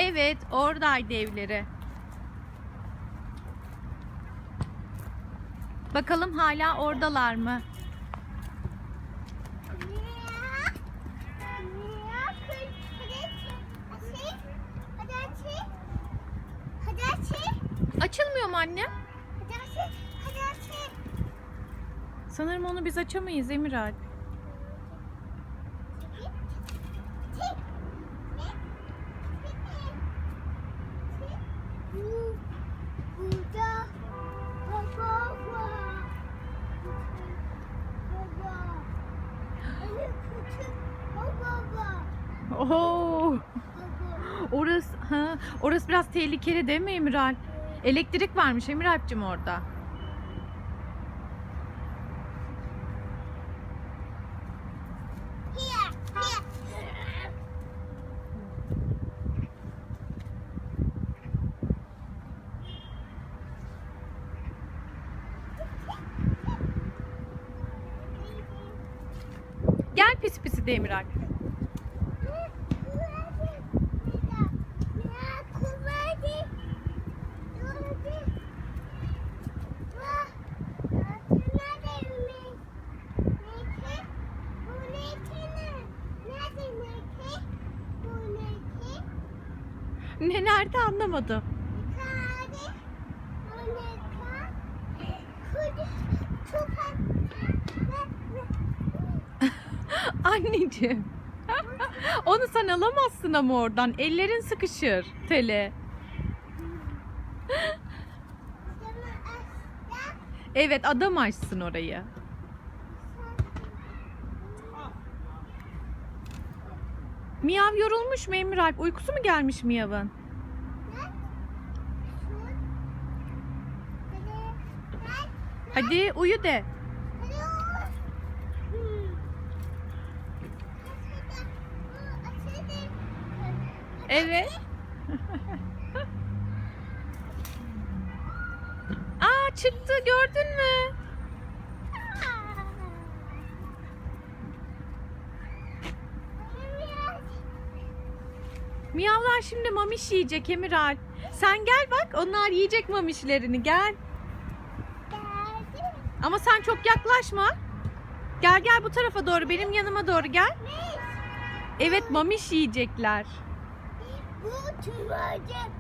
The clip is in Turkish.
Evet, oradaydı evleri. Bakalım hala oradalar mı? Açılmıyor mu anne? Sanırım onu biz açamayız Emiralp. Oho. Orası biraz tehlikeli değil mi Emiralp? Elektrik varmış Emiralp'cim orada. Gel pis pisi de Emiralp. Ne nerede anlamadım. Anneciğim. Onu sen alamazsın ama oradan. Ellerin sıkışır tele. Evet, adam açsın orayı. Miyav yorulmuş mu Emiralp? Uykusu mu gelmiş Miyav'ın? Hadi uyu de. Evet. Aa, çıktı, gördün mü? Miyavlar şimdi mamiş yiyecek Emiralp. Sen gel bak, onlar yiyecek mamişlerini, gel. Ama sen çok yaklaşma. Gel gel bu tarafa doğru, benim yanıma doğru gel. Evet, mamiş yiyecekler. Bu tüvacı.